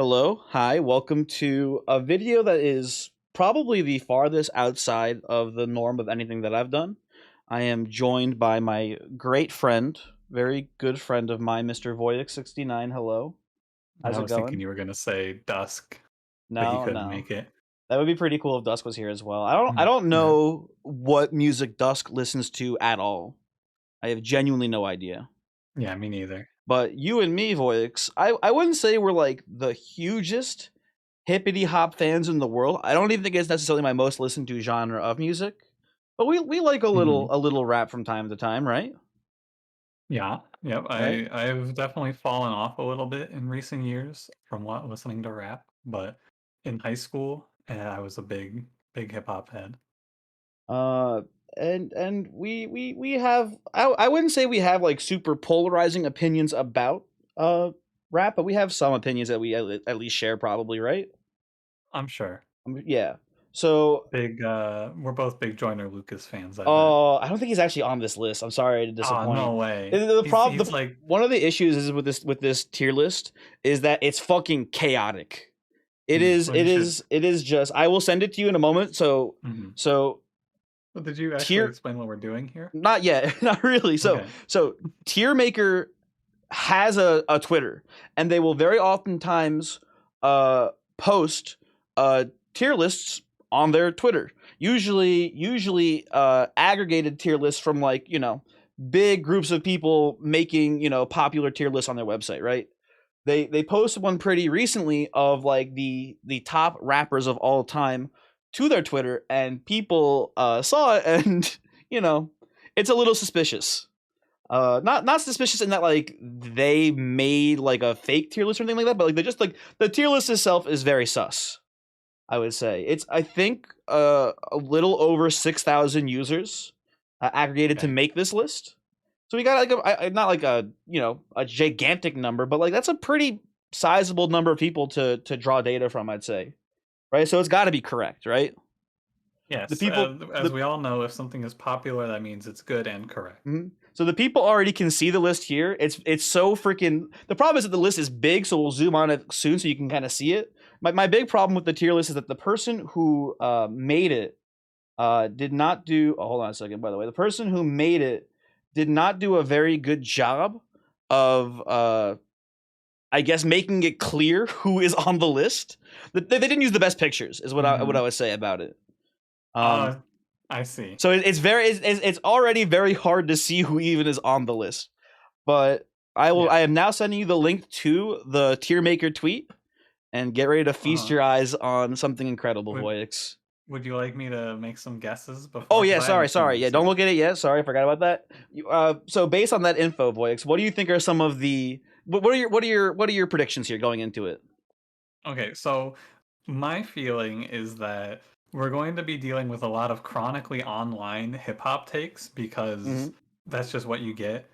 Hello, hi, welcome to a video that is probably the farthest outside of the norm of anything that I've done. I am joined by my great friend, very good friend of mine, Mr. Voyix69. Hello, how's I it was thinking going? you were gonna say Dusk, but he No, couldn't no. make it. That would be pretty cool if Dusk was here as well. I don't Yeah, know what music Dusk listens to at all. I have genuinely no idea. yeah, me neither. But you and me, Voyix, I wouldn't say we're like the hugest hippity hop fans in the world. I don't even think it's necessarily my most listened to genre of music, but we like a hmm little rap from time to time, right? Yeah, yep. Right? I've definitely fallen off a little bit in recent years from listening to rap, but in high school, I was a big hip hop head. Uh, and we have I wouldn't say we have like super polarizing opinions about rap, but we have some opinions that we at least share, probably, right? I'm sure. Yeah. So We're both big Joyner Lucas fans, I bet. I don't think he's actually on this list. I'm sorry to Oh, disappoint. no The, way. the He's problem, he's like, one of the issues is with this tier list is that it's fucking chaotic. well, you should. It is just. I will send it to you in a moment. Mhm. So Well, did you actually tier, explain what we're doing here? not yet, not really. Okay. So TierMaker has a Twitter, and they will very oftentimes uh post uh tier lists on their Twitter. Usually aggregated tier lists from, like, big groups of people making, popular tier lists on their website, right? They posted one pretty recently of like the top rappers of all time to their Twitter, and people saw it, and you know it's a little suspicious. Not suspicious in that like they made like a fake tier list or anything like that, but like they just like the tier list itself is very sus. I would say it's, I think, a little over 6,000 users aggregated to Okay. make this list. So we got like not like a, a gigantic number, but like that's a pretty sizable number of people to draw data from, I'd say, right? So it's got to be correct, right? The Yes, people as the we all know, if something is popular, that means it's good and correct. So the people already can see the list here. It's so freaking. The problem is that the list is big, so we'll zoom on it soon so you can kind of see it. My big problem with the tier list is that the person who made it did not do. Oh, hold on a second. By the way, the person who made it did not do a very good job of, I guess, making it clear who is on the list. They didn't use the best pictures, is what I hmm would say about it. Um, Uh, I see. so it's already very hard to see who even is on the list. But Yeah. I am now sending you the link to the TierMaker tweet, and get ready to feast Uh-huh. your eyes on something incredible, Would Voyix. Would you like me to make some guesses Oh before? yeah, Because I sorry, haven't seen sorry. Yeah, this don't yet. look at it yet. Sorry, I forgot about that. So based on that info, Voyix, what do you think are some of the what are your predictions here going into it? Okay, so my feeling is that we're going to be dealing with a lot of chronically online hip hop takes because Hmm. that's just what you get.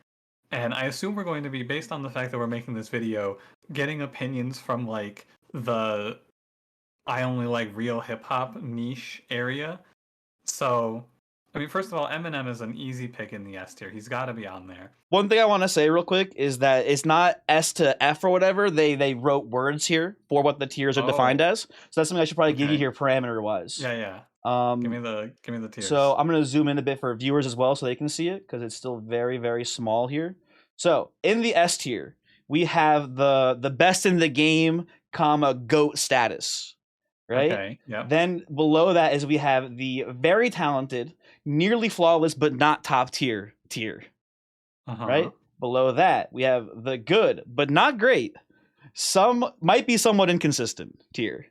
And I assume we're going to be, based on the fact that we're making this video, getting opinions from like the I only like real hip hop niche area. So, I mean, first of all, Eminem is an easy pick in the S tier. He's got to be on there. One thing I want to say real quick is that it's not S to F or whatever. They wrote words here for what the tiers are defined Oh, as. So that's something I should probably give you okay. here parameter wise. Yeah, yeah. Um, Give me the So tiers. I'm going to zoom in a bit for viewers as well so they can see it, because it's still very, very small here. So in the S tier, we have the best in the game, comma, GOAT status, right? Okay. Yep. Then below that is we have the very talented, nearly flawless, but not top tier, Uh-huh. right? Below that, we have the good, but not great, some might be somewhat inconsistent tier,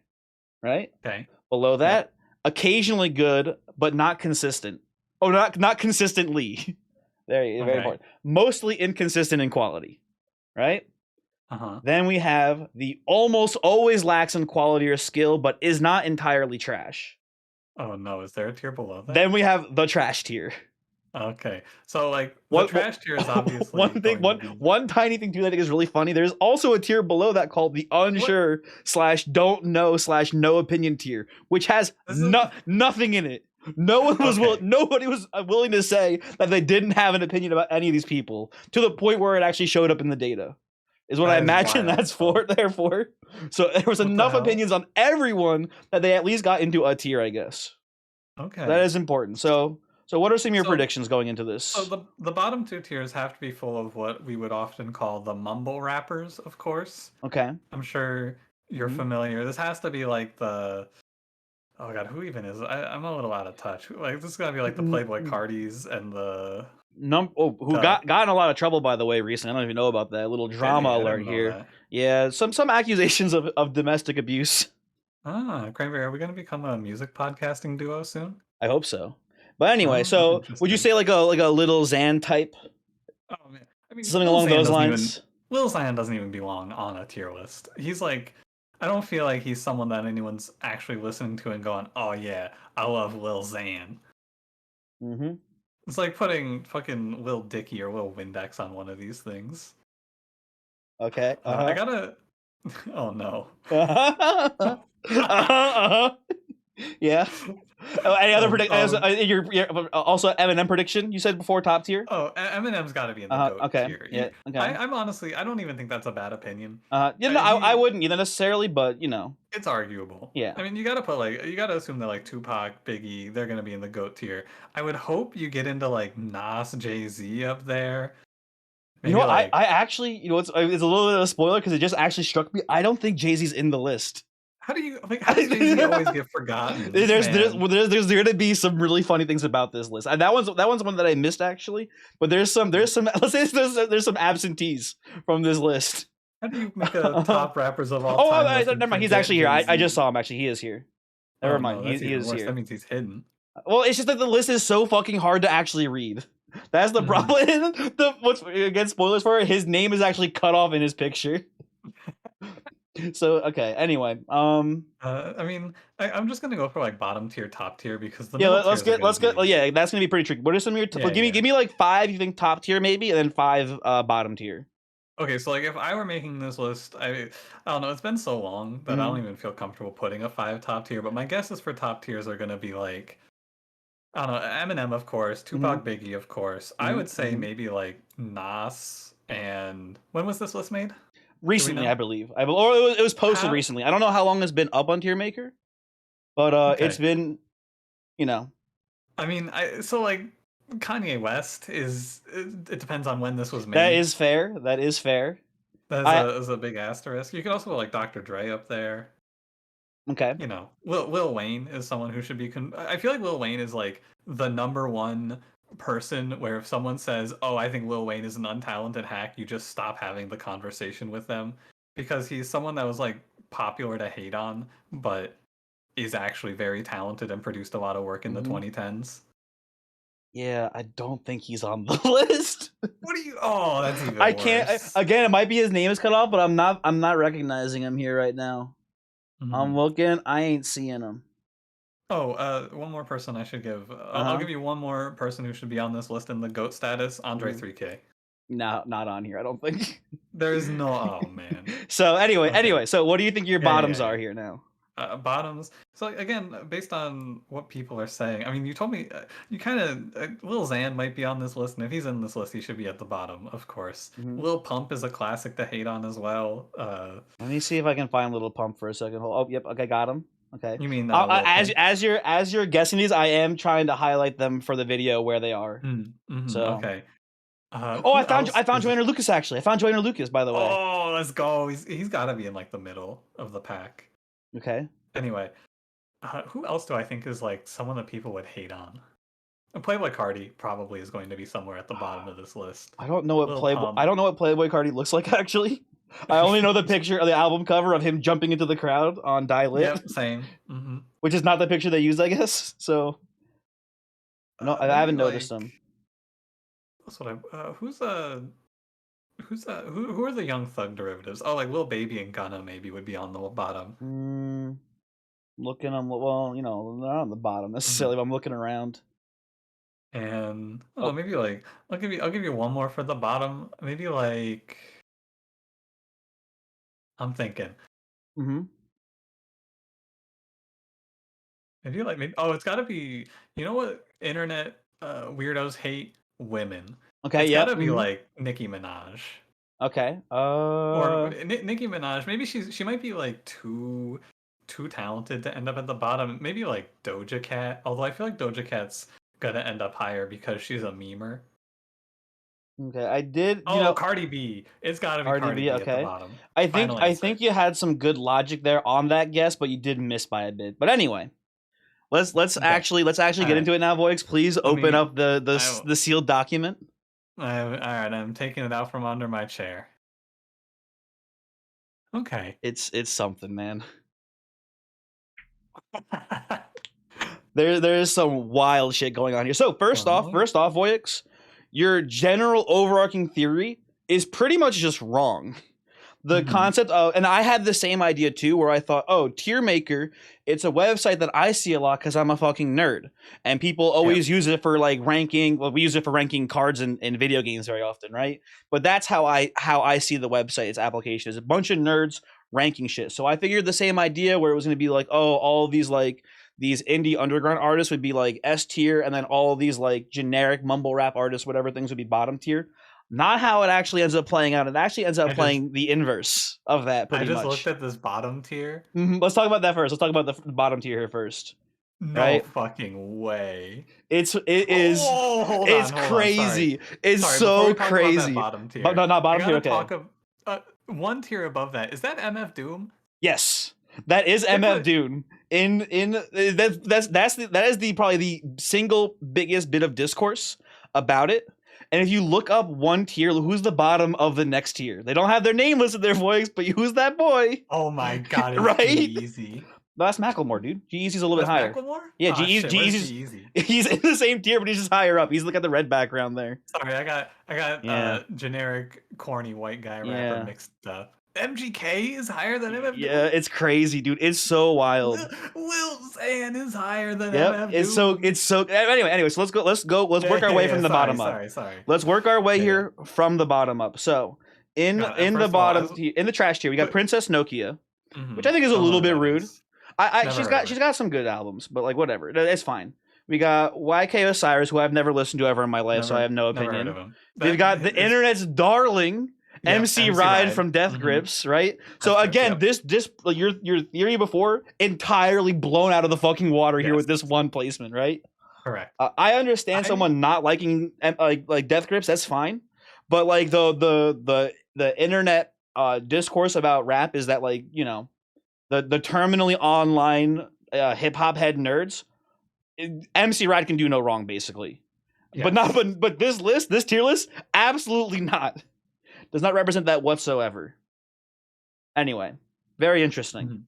right? Okay. Below Yep. that, occasionally good, but not consistent. Oh, not consistently. Very Okay. important. Mostly inconsistent in quality, right? Uh-huh. Then we have the almost always lacks in quality or skill, but is not entirely trash. Oh no, is there a tier below that? Then we have the trash tier. Okay. So like the What, trash tier is obviously one thing, going to be one tiny thing too that I think is really funny. There's also a tier below that called the what unsure slash don't know slash no opinion tier, which has this is nothing in it. No one was okay. nobody was willing to say that they didn't have an opinion about any of these people, to the point where it actually showed up in the data. is what I That is imagine wild, that's though. for. Therefore, so there was What the enough hell? opinions on everyone that they at least got into a tier, I guess. That Okay. is important. So what are some of your So predictions going into so this? the bottom two tiers have to be full of what we would often call the mumble rappers, of course. Okay. I'm sure you're hmm familiar. This has to be like the oh god, who even is I'm a little out of touch. Like this is gotta be like the Playboy Cardis and who the got in a lot of trouble by the way recently. I don't even know about that. A little did drama he? I alert didn't know here. that. Yeah, some accusations of domestic abuse. Ah, Cranberry, are we gonna become a music podcasting duo soon? I hope so. But anyway, Oh, I'm so would you interested. say like a little Xan type, Oh man. I mean, something along those lines? Lil Xan doesn't even belong on a tier list. He's like I don't feel like he's someone that anyone's actually listening to and going, "Oh yeah, I love Lil Xan." Mm-hmm. It's like putting fucking Lil Dicky or Lil Windex on one of these things. Okay. I Uh-huh. gotta. Oh no. Uh-huh. Uh-huh. Uh-huh. Yeah. Oh, any other um, predict? um, Your also Eminem prediction? You said before top tier. Eminem's got to be in the GOAT Okay. tier. Yeah. Okay. I'm honestly, I don't even think that's a bad opinion. Yeah. No, I He, wouldn't either necessarily, but it's arguable. yeah. I mean, you gotta put like, you gotta assume that like Tupac, Biggie, they're gonna be in the GOAT tier. I would hope you get into like Nas, Jay Z up there. You know Maybe what? I like, actually, it's a little bit of a spoiler because it just actually struck me. I don't think Jay Z's in the list. how does Jay Z always get forgotten, man? There's going to be some really funny things about this list. That one's one that I missed actually, but there's some let's say there's some absentees from this list. How do you make a top rappers of all Oh, time list and never mind. He's forget actually here. Jay I just Z? saw him. Actually, he is here. Never Oh mind. no, He that's he even is worse. That here. means he's hidden. Well, it's just that the list is so fucking hard to actually read. That's the Mhm. problem. What's again spoilers for it, his name is actually cut off in his picture. So okay. Anyway, I mean, I'm just gonna go for like bottom tier, top tier because the yeah. middle Let's tiers are get gonna let's get. Well, be yeah, that's gonna be pretty tricky. What are some of your? yeah, Give yeah. me like five you think top tier maybe, and then five bottom tier. Okay, so like if I were making this list, I don't know. It's been so long that I don't hmm even feel comfortable putting a five top tier. But my guesses for top tiers are gonna be like I don't know, Eminem of course, hmm Tupac, Biggie of course. I hmm would say hmm maybe like Nas and when was this list made? Do we Recently, I know? believe. Or it was posted How? recently. I don't know how long it's been up on TierMaker, but it's Okay. been you know I mean, I so like Kanye West it depends on when this was that made. is fair. That is fair. That I is a big asterisk. You could also put like Dr. Dre up there. okay. You know, Lil Wayne is someone who should be. I feel like Lil Wayne is like the number one person where if someone says, "Oh, I think Lil Wayne is an untalented hack," you just stop having the conversation with them because he's someone that was like popular to hate on, but is actually very talented and produced a lot of work in the hmm 2010s. Yeah, I don't think he's on the list. What do you? Oh, that's I even can't. worse. Again, it might be his name is cut off, but I'm not recognizing him here right now. I'm Mhm. looking. I ain't seeing him. Oh, one more person I should give. Uh I'll huh. give you one more person who should be on this list in the GOAT status. Andre hmm 3K. No, not on here. I don't think. There's no. Oh man. So Okay. anyway. So what do you think your Yeah, yeah, bottoms yeah, are yeah. here now? Bottoms. So like, again, based on what people are saying, I mean, you told me you kind of Lil Xan might be on this list, and if he's in this list, he should be at the bottom, of course. hmm Lil Pump is a classic to hate on as well. Let me see if I can find Little Pump for a second. Oh, yep. Okay, got him. Okay. You mean Lil As Pimp? you're guessing these, I am trying to highlight them for the video where they are. So. Okay. Oh, Who else I found is? Joyner Lucas actually. I found Joyner Lucas by the way. Oh, let's go. He's got to be in like the middle of the pack. Okay. Anyway, who else do I think is like someone that people would hate on? Playboy Cardi probably is going to be somewhere at the bottom of this list. Lil I Pump. don't know what Playboy Cardi looks like actually. I only know the picture of the album cover of him jumping into the crowd on Die Lit, Yep, same. which is not the picture they used, I guess. So no, I Maybe haven't noticed like him. that's what who are the Young Thug derivatives? Oh, like Lil Baby and Gunna maybe would be on the bottom. Mm, looking, well, they're not on the bottom hmm necessarily. But I'm looking around. And I don't know, Oh, maybe like I'll give you one more for the bottom. Maybe like I'm thinking mm-hmm. maybe oh it's got to be you know what internet weirdos hate women. Okay, It's got yep. to be Mm-hmm. like Nicki Minaj. Okay. Or Nicki Minaj. Maybe she might be like too talented to end up at the bottom. Maybe like Doja Cat. Although I feel like Doja Cat's gonna end up higher because she's a memer. Okay. I did. Oh, Cardi B. It's got to be Cardi Cardi B. B at the Okay. bottom. I think Final I answer. think you had some good logic there on that guess, but you did miss by a bit. But anyway, let's Bet. actually All get right. into it now, Voix. Please Let open me. up the I. the sealed document. All right. I'm taking it out from under my chair. Okay. It's something, man. There is some wild shit going on here. So first off, Voix, your general overarching theory is pretty much just wrong. The concept of, and I had the same idea too, where I thought, oh, TierMaker, it's a website that I see a lot because I'm a fucking nerd, and people always use it for like ranking. Well, we use it for ranking cards in video games very often, right? But that's how I see the website. Its application is a bunch of nerds ranking shit. So I figured the same idea where it was going to be like, oh, all these like these indie underground artists would be like S tier, and then all of these like generic mumble rap artists, whatever things would be bottom tier. Not how it actually ends up playing out. It actually ends up playing the inverse of that, I pretty just looked much. at this bottom tier. Let's talk about that first. Let's talk about the bottom tier here first, No right? fucking way. It's Hold it's on, hold on. crazy. It's Sorry, before so we talk about that crazy. bottom tier, But no, not I bottom tier. gotta Okay. talk of one tier above that. Is that MF Doom? Yes, that is They MF put Doom. That is the probably the single biggest bit of discourse about it. And if you look up one tier, who's the bottom of the next tier? They don't have their name listed, their voice, but who's that boy? oh my god, it's Right? G-Eazy. No, that's Macklemore, dude. G-Eazy's a little bit That's higher. Macklemore? Yeah, Ah shit, where's G-Eazy's G-Eazy? he's in the same tier, but he's just higher up. He's looking at the red background there. Sorry, I got Yeah. generic corny white guy rapper Yeah. mixed up. MGK is higher than MF Doom? Yeah, it's crazy, dude. It's so wild. Lil Xan is higher than Yep, MF it's Doom. so anyway, so let's work our way from the bottom up. Sorry. Let's work our way Yeah. here from the bottom up. So in God, in the first of all, bottom in the trash tier, we got But- Princess Nokia, Mhm. which I think is a Don't know little who bit that rude. is. I Never she's heard got of she's her. got some good albums, but like whatever, it's fine. We got YK Osiris, who I've never listened to ever in my life, so I have no Never heard opinion. of him. We've got the internet's darling, Yep, MC Ride from Death Grips, right? So Grips, again, yep. this like, your theory before entirely blown out of the fucking water here Yes. with this one placement, right? Correct. I understand someone not liking like Death Grips, that's fine, but like the internet discourse about rap is that like you know the terminally online hip hop head nerds, MC Ride can do no wrong basically. Yes. But this tier list, absolutely not. Does not represent that whatsoever. Anyway, very interesting. Mhm.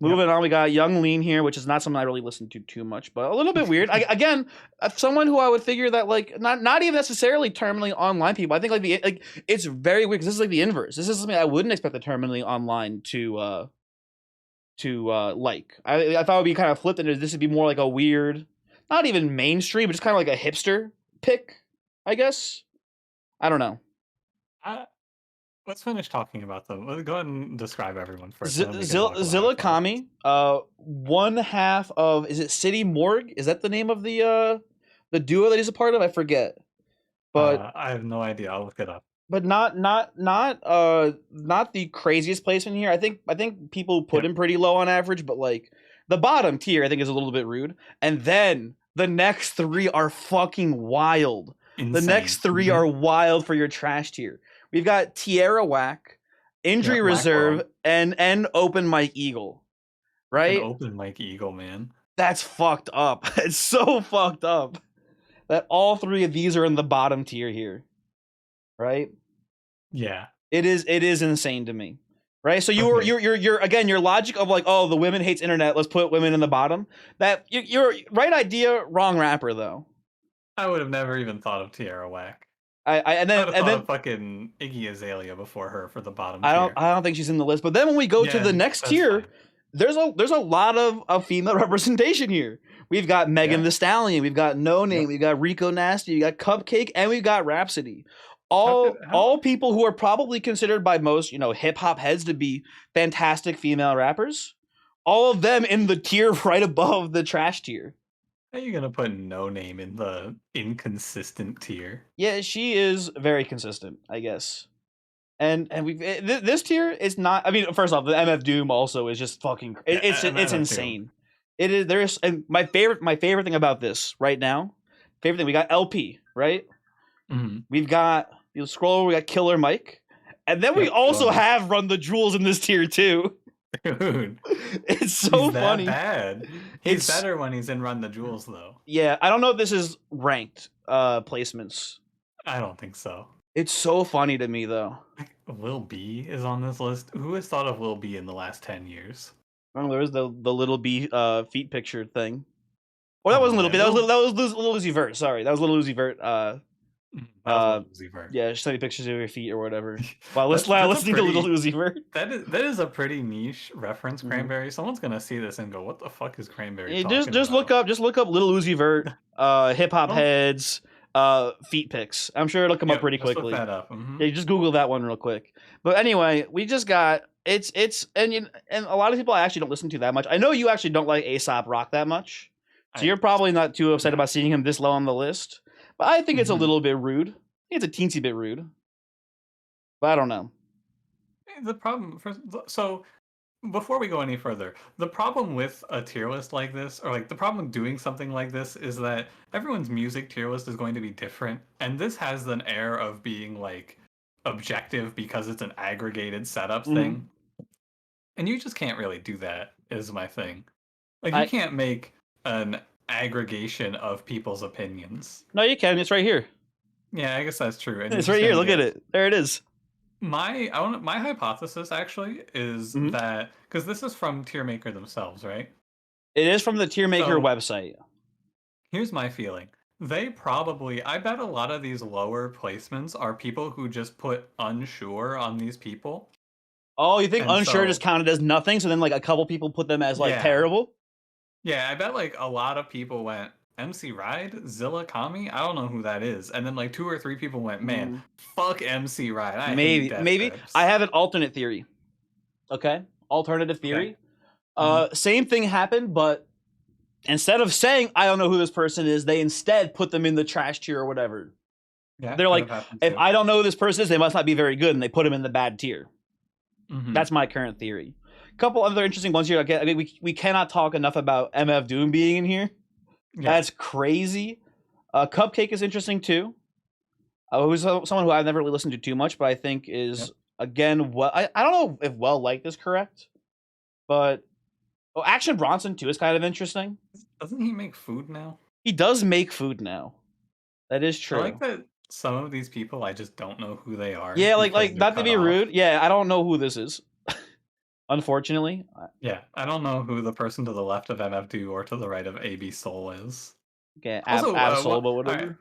Moving on, we got Young Lean here, which is not something I really listen to too much, but a little bit weird. Again, someone who I would figure that like not even necessarily terminally online people. I think like it's very weird because this is like the inverse. This is something I wouldn't expect the terminally online to like. I thought it would be kind of flipped, and this would be more like a weird, not even mainstream, but just kind of like a hipster pick, I guess. I don't know. Let's finish talking about them. Let's go ahead and describe everyone first. Zilla Kami, one half of, is it City Morgue? Is that the name of the duo that he's a part of? I forget. But I have no idea. I'll look it up. But not the craziest placement here. I think people put him pretty low on average, but like the bottom tier I think is a little bit rude. And then the next three are fucking wild. Insane. The next three are wild for your trash tier. We've got Tierra Whack, Injury Reserve, and Open Mike Eagle. Right? An Open Mike Eagle, man. That's fucked up. It's so fucked up that all three of these are in the bottom tier here. Right? Yeah. It is insane to me. Right? So you're again, your logic of like, oh, the women hates internet, let's put women in the bottom. That you're right idea, wrong rapper though. I would have never even thought of Tierra Whack. And then of fucking Iggy Azalea before her for the bottom tier. I don't think she's in the list. But then when we go to the next tier, there's a lot of female representation here. We've got Megan Thee Stallion, we've got No Name, we've got Rico Nasty, we got Cupcake, and we've got Rhapsody. All people who are probably considered by most, hip hop heads to be fantastic female rappers. All of them in the tier right above the trash tier. How are you gonna put No Name in the inconsistent tier? Yeah, she is very consistent, I guess. And this tier is not. I mean, first off, the MF Doom also is just fucking. It's insane. It is. There's and my favorite thing about this right now. Favorite thing, we got LP, right? Mm-hmm. We've got, you scroll, we got Killer Mike, and then we also have Run the Jewels in this tier too. Dude, it's so funny. Bad. He's better when he's in Run the Jewels, though. Yeah, I don't know if this is ranked placements. I don't think so. It's so funny to me though. Lil B is on this list. Who has thought of Lil B in the last 10 years? Oh, there was the Little B feet picture thing. Or that wasn't Little B. That was Lil Uzi Vert. Sorry, that was Lil Uzi Vert. Yeah, just send me pictures of your feet or whatever. Wow, listening to Lil Uzi Vert. That is a pretty niche reference, Cranberry. Someone's gonna see this and go, "What the fuck is Cranberry?" Just look up Lil Uzi Vert, hip hop heads, feet pics. I'm sure it'll come up pretty quickly. Look that up. Yeah, just Google that one real quick. But anyway, we just got and a lot of people I actually don't listen to that much. I know you actually don't like A$AP Rock that much, so you're probably not too upset about seeing him this low on the list. But I think it's a little bit rude. I think it's a teensy bit rude. But I don't know. The problem, so before we go any further, the problem with a tier list like this, or like the problem with doing something like this, is that everyone's music tier list is going to be different, and this has an air of being like objective because it's an aggregated setup thing, and you just can't really do that. Is my thing. Like you can't make an aggregation of people's opinions. No, you can. It's right here. Yeah, I guess that's true. And it's right here. Look at it. There it is. My hypothesis actually is that, because this is from TierMaker themselves, right? It is from the TierMaker website. Here's my feeling. They probably, I bet a lot of these lower placements are people who just put unsure on these people. Oh, you think unsure just counted as nothing? So then like a couple people put them as like terrible? Yeah, I bet like a lot of people went MC Ride, Zilla Kami, I don't know who that is. And then like 2 or 3 people went, man, fuck MC Ride. I hate maybe. I have an alternate theory. Okay? Alternative theory. Okay. Same thing happened, but instead of saying, I don't know who this person is, they instead put them in the trash tier or whatever. Yeah, they're like, if I don't know who this person is, they must not be very good, and they put them in the bad tier. That's my current theory. A couple other interesting ones here. I mean, we cannot talk enough about MF Doom being in here. Yeah. That's crazy. Cupcake is interesting too. Who's someone who I've never really listened to too much, but I think is again I don't know if well liked is correct, but Action Bronson too is kind of interesting. Doesn't he make food now? He does make food now. That is true. I like that some of these people I just don't know who they are. Yeah, like not to be rude. Yeah, I don't know who this is. Unfortunately. Yeah, I don't know who the person to the left of MF Doom or to the right of AB Soul is. Okay, Absol, but whatever.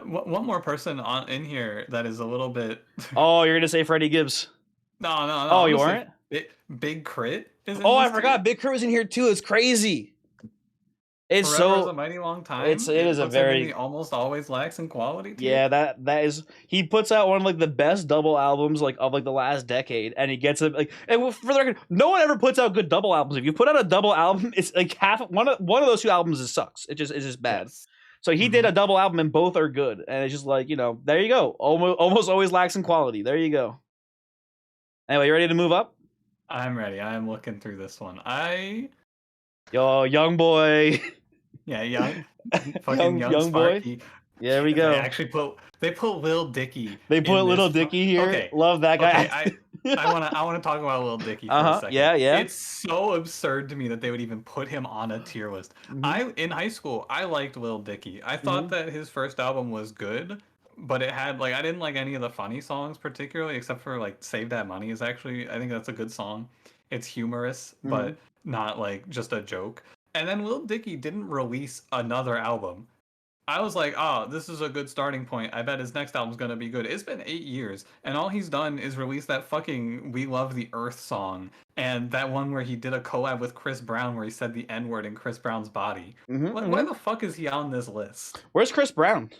One more person in here that is a little bit. Oh, you're gonna say Freddie Gibbs? No. Oh, you aren't? Big Crit is in I forgot. Big Crit was in here too. It's crazy. It's Forever is a mighty long time. It is a very almost always lacks in quality. Too. Yeah, that is. He puts out one of like the best double albums like of like the last decade, and he gets it like. And for the record, no one ever puts out good double albums. If you put out a double album, it's like one of those 2 albums sucks. It's just bad. Yes. So he did a double album, and both are good. And it's just like, there you go. Almost always lacks in quality. There you go. Anyway, you ready to move up? I'm ready. I'm looking through this one. Yo, young boy. Yeah, young boy. Yeah, there we go. They put Lil Dicky. They put Lil Dicky here. Okay. Love that guy. Okay, I want to talk about Lil Dicky for a second. Yeah. It's so absurd to me that they would even put him on a tier list. In high school, I liked Lil Dicky. I thought that his first album was good, but it had I didn't like any of the funny songs particularly, except for like Save That Money is actually, I think that's a good song. It's humorous, but not like just a joke. And then Lil Dicky didn't release another album. I was like, this is a good starting point. I bet his next album's gonna be good. It's been 8 years, and all he's done is release that fucking We Love the Earth song, and that one where he did a collab with Chris Brown where he said the N-word in Chris Brown's body. Why the fuck is he on this list? Where's Chris Brown?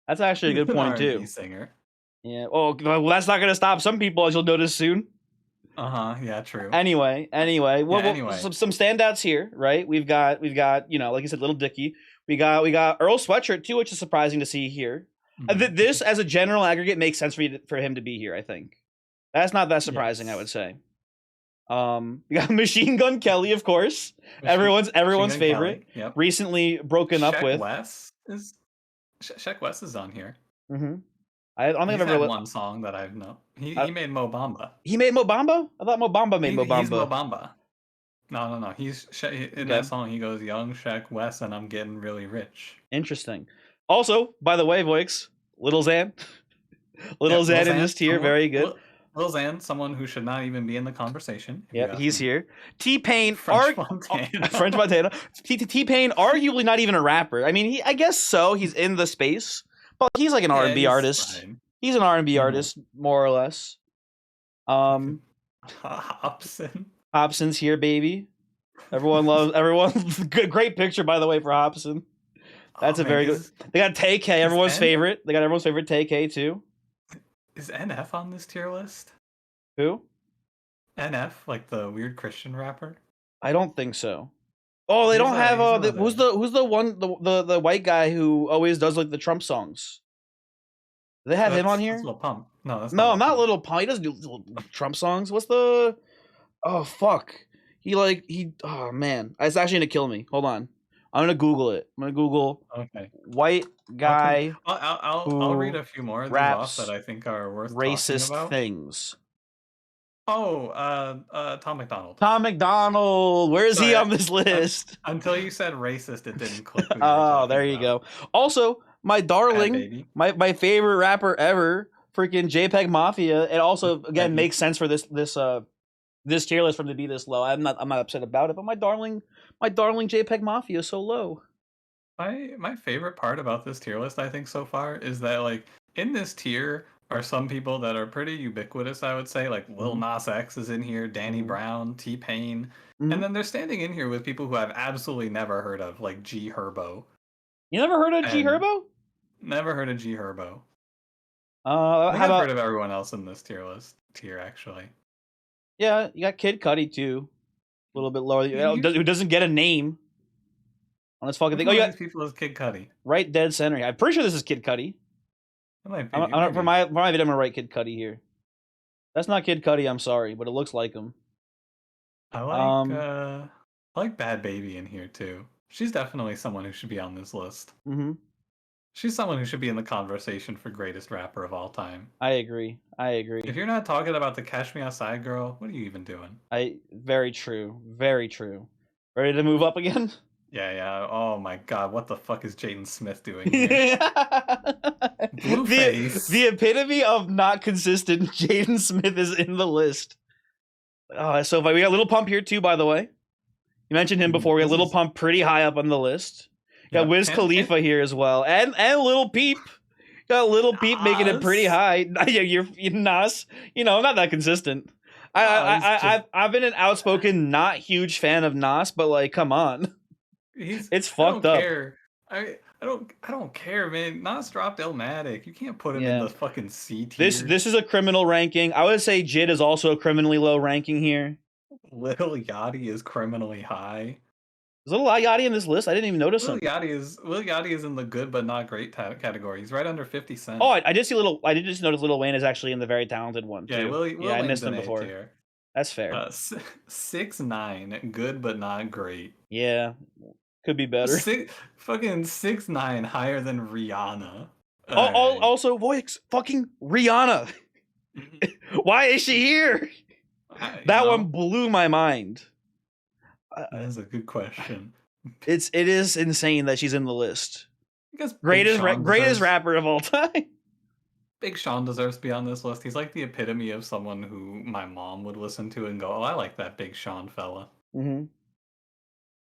That's actually a good point, too. Singer. Yeah, well, that's not gonna stop some people, as you'll notice soon. Yeah, true. Anyway, some standouts here, right? We've got like you said, Lil Dicky. We got Earl Sweatshirt too, which is surprising to see here. This, as a general aggregate, makes sense for him to be here. I think that's not that surprising. Yes. I would say. We got Machine Gun Kelly, of course. Everyone's favorite. Yep. Recently broken up with. Sheck West is on here. Mm-hmm. I don't think I've ever had one song that I've known. He made Mo Bamba. He made Mo Bamba? I thought Mo Bamba made Mo Bamba. He's Mo Bamba. No. He's in that song. He goes, "Young Sheck West, and I'm getting really rich." Interesting. Also, by the way, Voix, Lil Xan. Lil Xan in this tier, very good. Lil Xan, someone who should not even be in the conversation. Yeah, he's here. T-Pain, French Montana. French Montana. T-Pain, arguably not even a rapper. I mean, I guess so. He's in the space, but he's like an R&B artist. Fine. He's an R&B artist, more or less. Hobson's here, baby. Everyone. Great picture, by the way, for Hobson. That's a very good. They got Tay K, everyone's favorite. They got everyone's favorite Tay K too. Is NF on this tier list? Who? NF, like the weird Christian rapper? I don't think so. Oh, they don't have who's the one the white guy who always does like the Trump songs? Do they have him on here? That's Lil Pump. No, that's not Lil Pump. He doesn't do Trump songs. What's the? Oh fuck. Oh man, it's actually gonna kill me. Hold on. I'm gonna Google it. I'm gonna Google white guy. I'll read a few more of these off that I think are worth racist talking about. Things. Oh, Tom McDonald. Tom McDonald. Where is he on this list? Until you said racist, it didn't click. Oh, there you go. Also, my darling, my favorite rapper ever, freaking JPEGMAFIA. It also again makes sense for this tier list for him to be this low. I'm not upset about it, but my darling JPEGMAFIA is so low. My favorite part about this tier list, I think, so far is that like in this tier are some people that are pretty ubiquitous, I would say, like Lil Nas X is in here, Danny Brown, T-Pain, and then they're standing in here with people who I've absolutely never heard of, like G Herbo. You never heard of G Herbo? Never heard of G Herbo. I've heard of everyone else in this tier actually. Yeah, you got Kid Cudi too, a little bit lower. Who doesn't get a name on this fucking thing? Oh, yeah, people is Kid Cudi. Right, dead center. I'm pretty sure this is Kid Cudi. For my video, I'm gonna write Kid Cudi here. That's not Kid Cudi. I'm sorry, but it looks like him. I like Bad Baby in here too. She's definitely someone who should be on this list. Mm-hmm. She's someone who should be in the conversation for greatest rapper of all time. I agree. If you're not talking about the Cash Me Outside girl, what are you even doing? Very true. Very true. Ready to move up again? Yeah. Oh my god, what the fuck is Jaden Smith doing here? Blueface. The epitome of not consistent. Jaden Smith is in the list. Oh, so funny. We got Lil Pump here too, by the way. You mentioned him before. We got Lil Pump pretty high up on the list. Got Wiz Khalifa here as well, and Lil Peep. Got Lil Peep making it pretty high. You're Nas. Not that consistent. I've been an outspoken, not huge fan of Nas, but like, come on, it's fucked up. I don't care, man. Nas dropped Illmatic. You can't put him in the fucking C tier. This is a criminal ranking. I would say Jid is also a criminally low ranking here. Lil Yachty is criminally high. Is Lil Yachty in this list? I didn't even notice him. Lil Yachty is in the good but not great category. He's right under 50 Cent. Oh, I did just notice Lil Wayne is actually in the very talented one too. Yeah, I missed him before. That's fair. 6ix9ine, good but not great. Yeah, could be better. Fucking 6ix9ine higher than Rihanna. Also, Voix, fucking Rihanna. Why is she here? That one blew my mind. That is a good question. It is insane that she's in the list. Greatest rapper of all time. Big Sean deserves to be on this list. He's like the epitome of someone who my mom would listen to and go, "Oh, I like that Big Sean fella." Mm-hmm.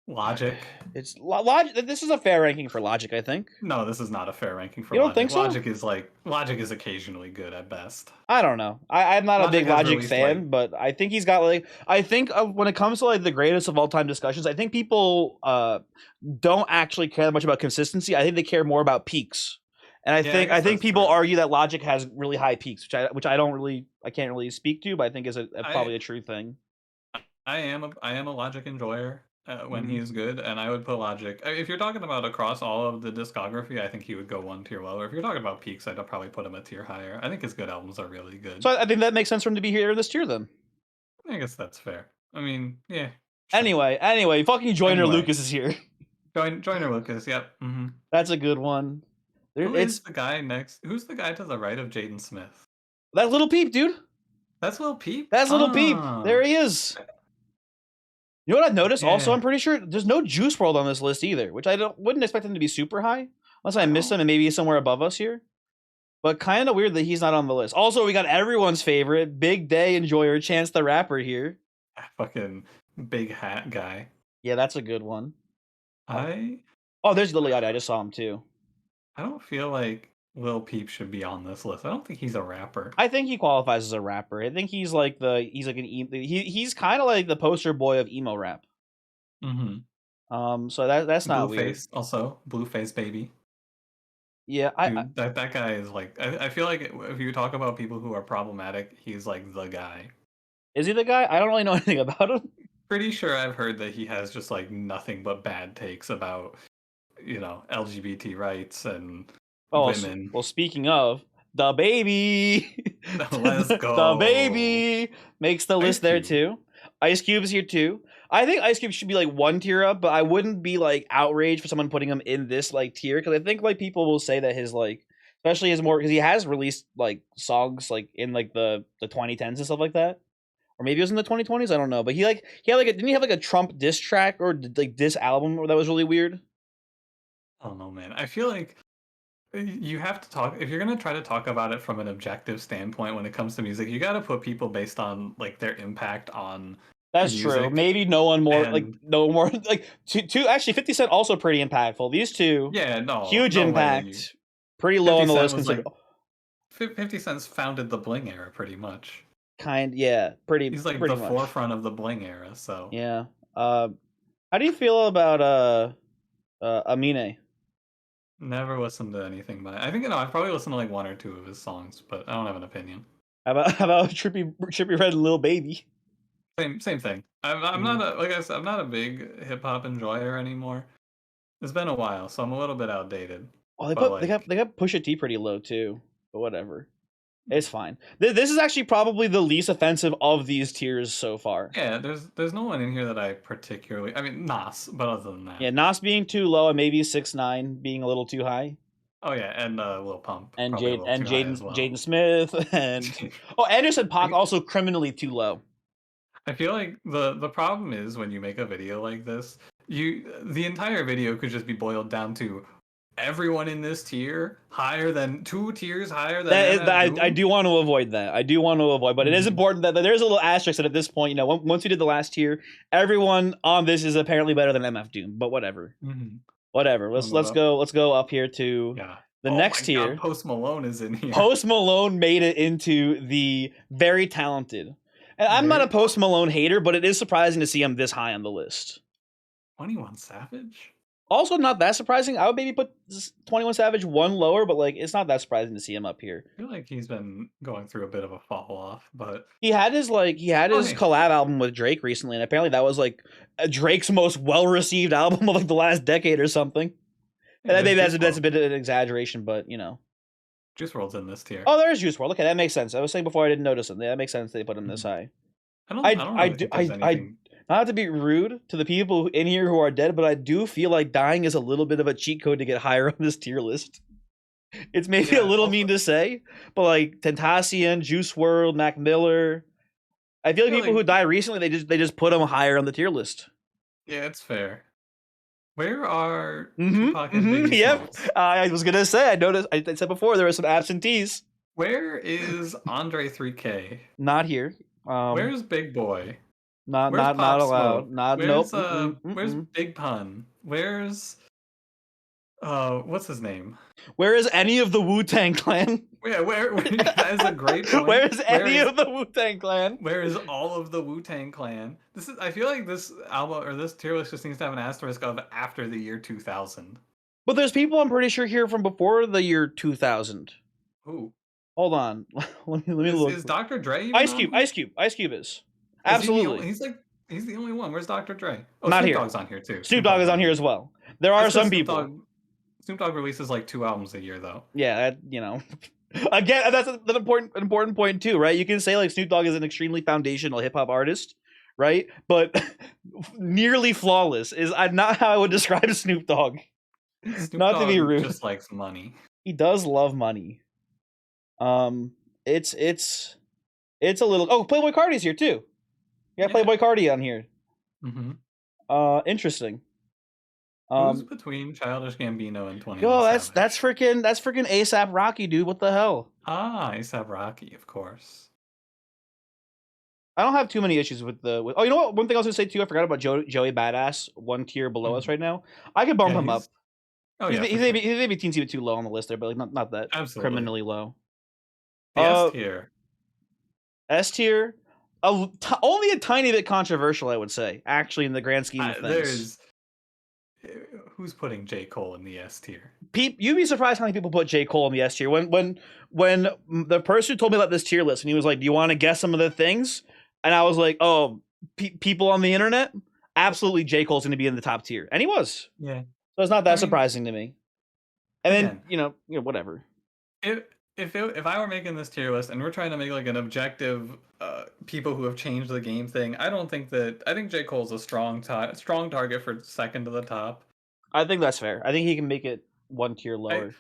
Logic. It's Logic. This is a fair ranking for Logic, I think. No, this is not a fair ranking for Logic. You don't think so? Logic is occasionally good at best. I don't know. I'm not a big Logic fan, but I think he's got when it comes to the greatest of all time discussions, I think people don't actually care that much about consistency. I think they care more about peaks. And I think people argue that Logic has really high peaks, which I can't really speak to, but I think is probably a true thing. I am a Logic enjoyer. when Mhm. he's good, and I would put Logic. If you're talking about across all of the discography, I think he would go one tier lower. If you're talking about peaks, I'd probably put him a tier higher. I think his good albums are really good. So I think that makes sense for him to be here in this tier then. I guess that's fair. I mean, yeah, sure. Anyway, fucking Joyner Anyway, Lucas is here. Joyner Lucas. Yep. That's a good one. Who It's is the guy next? Who's the guy to the right of Jaden Smith? that Little Peep, dude. That's Lil Peep. That's Little Peep. There Ah, he is. You know what I've noticed? Also, yeah. I'm pretty sure there's no Juice World on this list either, which wouldn't expect him to be super high, unless I missed him and maybe he's somewhere above us here. But kind of weird that he's not on the list. Also, we got everyone's favorite Big Day Enjoyer, Chance the Rapper here. Fucking big hat guy. Yeah, that's a good one. I Oh, there's Lil Yachty. I just saw him too. I don't feel like Lil Peep should be on this list. I don't think he's a rapper. I think he qualifies as a rapper. I think he's like he's kind of like the poster boy of emo rap. So that's not weird. Blueface also, Blueface baby. Yeah, Dude, that guy is like. I feel like if you talk about people who are problematic, he's like the guy. is he the guy? I don't really know anything about him. Pretty sure I've heard that he has just like nothing but bad takes about, LGBT rights and women. Well, speaking of the baby, Let's the go. baby makes the list there too. Ice Cube's here too. I think Ice Cube should be like one tier up, but I wouldn't be like outraged for someone putting him in this like tier because I think like people will say that his like, especially his more because he has released like songs like in like the 2010s and stuff like that, or maybe it was in the 2020s. I don't know, but he had like didn't he have like a Trump diss track or like diss album that was really weird? I don't know, man. I feel like you have to talk if you're gonna try to talk about it from an objective standpoint when it comes to music. You got to put people based on like their impact on That's music. true. Maybe no one more like two. Actually, 50 Cent also pretty impactful. These two, yeah, no, huge no impact. way. Pretty low on the list. Was like 50 Cent's founded the bling era, pretty much. He's like pretty the forefront of the bling era. So yeah. How do you feel about Amine? Never listened to anything by. I think I've probably listened to like one or two of his songs, but I don't have an opinion. How about Trippy Red and Lil Baby? Same thing. I'm not a like I said, I'm not a big hip hop enjoyer anymore. It's been a while, so I'm a little bit outdated. Oh, they got Pusha T pretty low too, but whatever. It's fine. This is actually probably the least offensive of these tiers so far. Yeah, there's no one in here that I particularly. I mean, Nas, but other than that. Yeah, Nas being too low and maybe 6ix9ine being a little too high. Oh yeah, and Lil Pump. And Jaden well. Smith and Anderson .Paak also criminally too low. I feel like the problem is when you make a video like this, the entire video could just be boiled down to everyone in this tier higher than 2 tiers higher than I do want to avoid that. But it is important that there's a little asterisk that at this point, once we did the last tier, everyone on this is apparently better than MF Doom. But whatever, whatever. Let's go up here to the next tier. Post Malone is in here. Post Malone made it into the very talented. And I'm not a Post Malone hater, but it is surprising to see him this high on the list. 21 Savage? Also not that surprising. I would maybe put 21 Savage one lower, but like it's not that surprising to see him up here. I feel like he's been going through a bit of a fall off, but he had his collab album with Drake recently, and apparently that was like Drake's most well-received album of like the last decade or something. Yeah, and maybe that's a bit of an exaggeration, but Juice WRLD's in this tier. Oh, there's Juice WRLD. Okay, that makes sense. I was saying before I didn't notice it. Yeah, that makes sense they put him this high. I not to be rude to the people in here who are dead, but I do feel like dying is a little bit of a cheat code to get higher on this tier list. It's maybe a little mean to say, but like Tentacion, Juice WRLD, Mac Miller, I feel like people who die recently they just put them higher on the tier list. Yeah, it's fair. Where are Tupac and Biggie? Yep. I was gonna say I noticed. I said before there were some absentees. Where is Andre 3K? Not here. Where's Big Boy? Not allowed. Where's Big Pun? Where's what's his name? Where is any of the Wu-Tang Clan? Yeah, that is a great point. Where is any of the Wu-Tang Clan? Where is all of the Wu-Tang Clan? I feel like this album or this tier list just needs to have an asterisk of after the year 2000. But there's people I'm pretty sure here from before the year 2000. Who? Hold on. Let me look. Is Dr. Dre? Ice Cube is. Absolutely. He's like He's the only one. Where's Dr. Dre? Oh, Not Snoop here. Dogg's on here too. Snoop Dogg is on here as well. There are That's 'cause some people. Snoop Dogg releases like 2 albums a year, though. Yeah, you know. Again, that's an important point too, right? You can say like Snoop Dogg is an extremely foundational hip hop artist, right? But nearly flawless is not how I would describe Snoop Dogg. Snoop Not to be Dogg rude. just likes money. He does love money. It's a little. Oh, Playboy Cardi's here too. Yeah, Playboy Cardi on here. Interesting. Who's between Childish Gambino and 21 Yo, Savage? that's freaking ASAP Rocky, dude. What the hell? Ah, ASAP Rocky, of course. I don't have too many issues with the. Oh, you know what? One thing I was gonna say too. I forgot about Joey Badass, one tier below us right now. I could bump him up. Oh he's, yeah, he's maybe teensy bit too low on the list there, but like not that criminally low. The S tier. S tier. Only a tiny bit controversial, I would say. Actually, in the grand scheme of things. Who's putting J. Cole in the S tier? You'd be surprised how many people put J. Cole in the S tier. When the person who told me about this tier list, and he was like, "Do you want to guess some of the things?" And I was like, "Oh, people on the internet, absolutely, J. Cole's going to be in the top tier," and he was. Yeah. So it's not that surprising to me. And then you know whatever. If I were making this tier list and we're trying to make like an objective people who have changed the game thing, I think J. Cole's a strong target for second to the top. I think that's fair. I think he can make it one tier lower.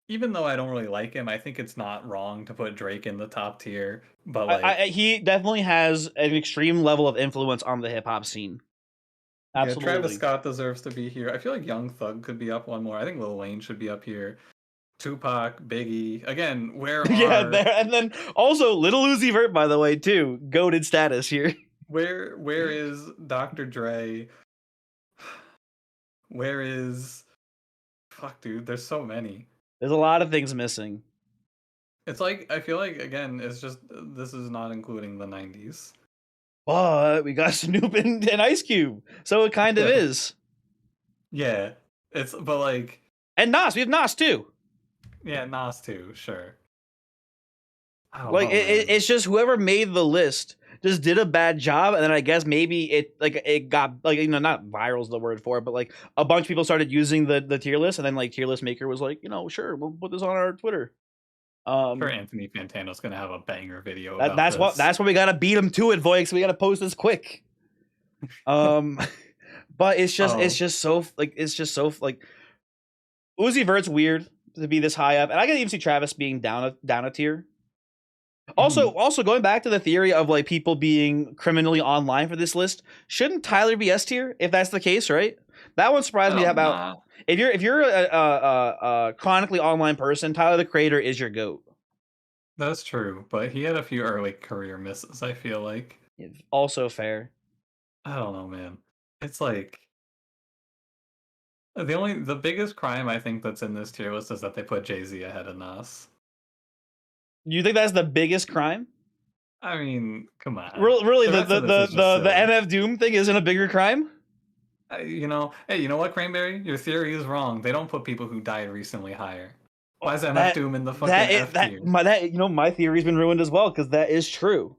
Even though I don't really like him, I think it's not wrong to put Drake in the top tier. But like, he definitely has an extreme level of influence on the hip hop scene. Absolutely. Yeah, Travis Scott deserves to be here. I feel like Young Thug could be up one more. I think Lil Wayne should be up here. Tupac, Biggie. Again, where are... Yeah, there. And then also Little Uzi Vert, by the way, too. Goated status here. Where is Dr. Dre? Where is... Fuck, dude. There's so many. There's a lot of things missing. It's like, I feel like, again, it's just, this is not including the 90s. But we got Snoop and Ice Cube. So it kind of is. Yeah. But like... And Nas. We have Nas, too. Yeah, Nas, too. Sure. Like, it's just whoever made the list just did a bad job, and then I guess maybe it got, like, you know, not viral's the word for it, but like a bunch of people started using the tier list, and then like tier list maker was like, you know, sure, we'll put this on our Twitter. Sure, Anthony Fantano's gonna have a banger video. That's what we gotta beat him to it, Voix. We gotta post this quick. But it's just so Uzi Vert's weird to be this high up, and I can even see Travis being down a tier. Also going back to the theory of like people being criminally online for this list, shouldn't Tyler be S tier if that's the case, right? That one surprised me about if you're a chronically online person, Tyler the Creator is your GOAT. That's true, but he had a few early career misses, I feel like. Also fair. I don't know, man. It's like the biggest crime I think that's in this tier list is that they put Jay-Z ahead of Nas. You think that's the biggest crime? I mean, come on. Really, the MF Doom thing isn't a bigger crime? You know what, Cranberry? Your theory is wrong. They don't put people who died recently higher. Why is MF Doom in the fucking F tier? My theory's been ruined as well, because that is true.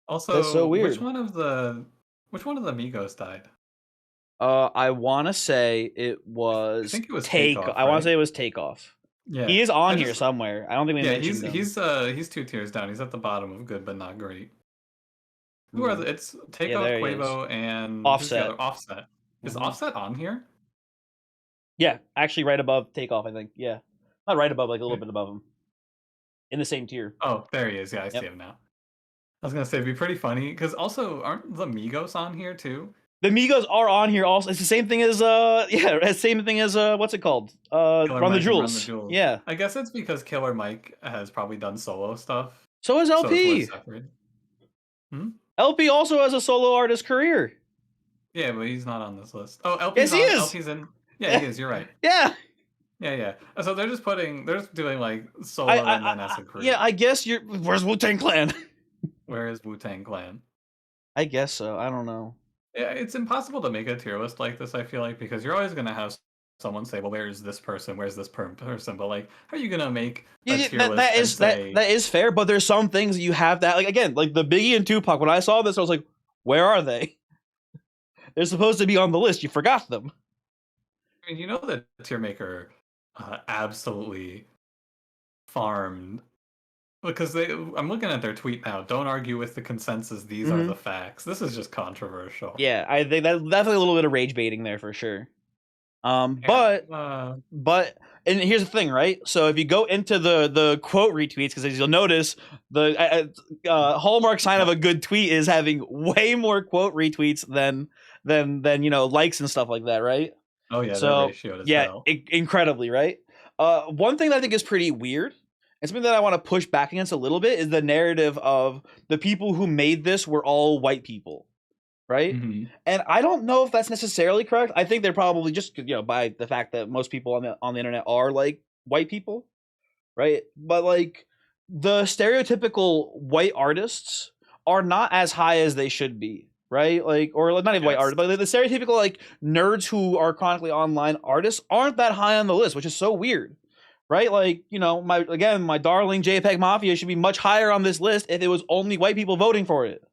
Also, that's so weird. Which one of the Migos died? I want to say it was. I think it was Takeoff. I want to say it was Takeoff. Yeah, he is on here somewhere. I don't think we mentioned him. He's 2 tiers down. He's at the bottom of good but not great. Who are it's Takeoff, Quavo, and Offset. Offset. Is Offset on here? Yeah, actually, right above Takeoff. I think. Yeah, not right above, like a little bit above him. In the same tier. Oh, there he is. Yeah, I see him now. I was gonna say it'd be pretty funny because also aren't the Migos on here too? The Migos are on here also. It's the same thing as what's it called? Run the Jewels. Yeah. I guess it's because Killer Mike has probably done solo stuff. So has LP. LP also has a solo artist career. Yeah, but he's not on this list. Oh, LP's yes, he is. LP's in. Yeah, he is. You're right. Yeah. Yeah. So they're just doing like solo and then as a career. Yeah, I guess where's Wu-Tang Clan? Where is Wu-Tang Clan? I guess so. I don't know. Yeah, it's impossible to make a tier list like this, I feel like, because you're always going to have someone say, well, where's this person? Where's this person? But, like, how are you going to make a tier list that is fair, but there's some things that you have that, like, again, like the Biggie and Tupac, when I saw this, I was like, Where are they? They're supposed to be on the list. You forgot them. I mean, you know that TierMaker absolutely farmed because I'm looking at their tweet now. Don't argue with the consensus. These are the facts. This is just controversial. Yeah, I think that's definitely a little bit of rage baiting there for sure. But and here's the thing, right? So if you go into the quote retweets, because as you'll notice, the hallmark sign of a good tweet is having way more quote retweets than likes and stuff like that, right? Oh yeah, so that ratio is hell. incredibly, right? One thing that I think is pretty weird, and something that I want to push back against a little bit, is the narrative of the people who made this were all white people, right? Mm-hmm. And I don't know if that's necessarily correct. I think they're probably just by the fact that most people on the internet are like white people, right? But like the stereotypical white artists are not as high as they should be, right? Like, or not even white artists, but the stereotypical like nerds who are chronically online artists aren't that high on the list, which is so weird, right? Like, my darling JPEGMAFIA should be much higher on this list if it was only white people voting for it.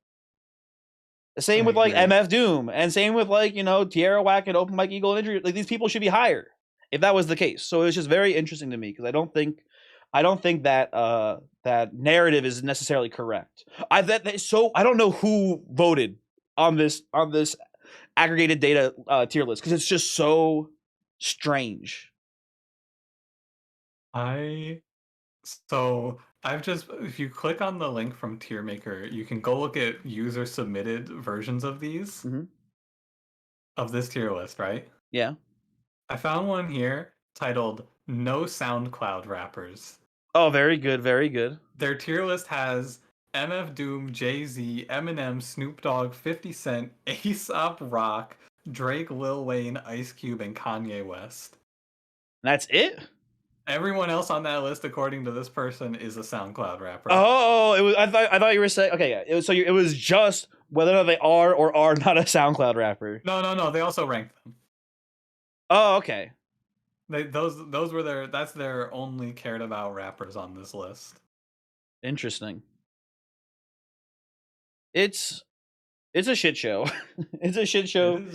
Same with like MF Doom, and same with like Tierra Whack and Open Mike Eagle and Injury. Like these people should be higher if that was the case. So it was just very interesting to me because I don't think that that narrative is necessarily correct. I don't know who voted on this aggregated data tier list because it's just so strange. If you click on the link from TierMaker, you can go look at user submitted versions of these of this tier list, right? Yeah. I found one here titled "No SoundCloud Rappers." Oh, very good, very good. Their tier list has MF Doom, Jay-Z, Eminem, Snoop Dogg, 50 Cent, A$AP Rock, Drake, Lil Wayne, Ice Cube, and Kanye West. That's it? Everyone else on that list, according to this person, is a SoundCloud rapper. Oh, it was. I thought you were saying. Okay, yeah. It was just whether or not they are or are not a SoundCloud rapper. No. They also ranked them. Oh, okay. Those were that's their only cared about rappers on this list. Interesting. It's a shit show. It's a shit show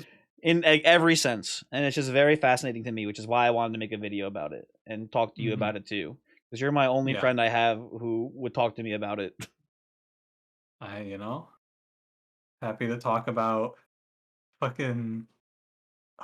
in like, every sense, and it's just very fascinating to me, which is why I wanted to make a video about it and talk to you about it too, because you're my only friend I have who would talk to me about it. Happy to talk about fucking.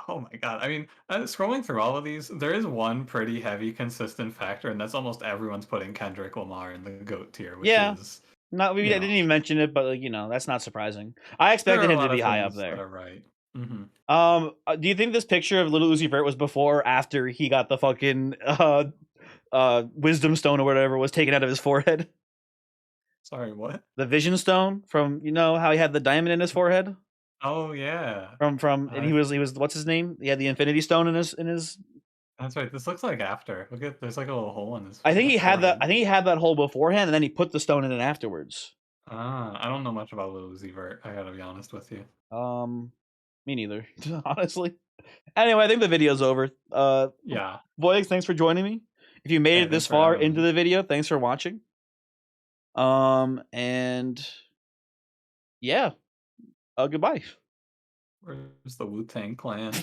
Oh my god! I mean, scrolling through all of these, there is one pretty heavy, consistent factor, and that's almost everyone's putting Kendrick Lamar in the GOAT tier, which is I didn't even mention it, but like that's not surprising. I expected him to be high up there. That are right. Do you think this picture of Lil Uzi Vert was before or after he got the fucking wisdom stone or whatever was taken out of his forehead? Sorry, what? The vision stone from how he had the diamond in his forehead? Oh yeah. And he was what's his name? He had the infinity stone in his That's right. This looks like after. Look at there's like a little hole in his I think he had that hole beforehand and then he put the stone in it afterwards. I don't know much about Lil Uzi Vert, I gotta be honest with you. Me neither, honestly. Anyway, I think the video's over. Yeah. Boys, thanks for joining me. If you made it this far into the video, thanks for watching. And yeah. Goodbye. Where's the Wu-Tang Clan?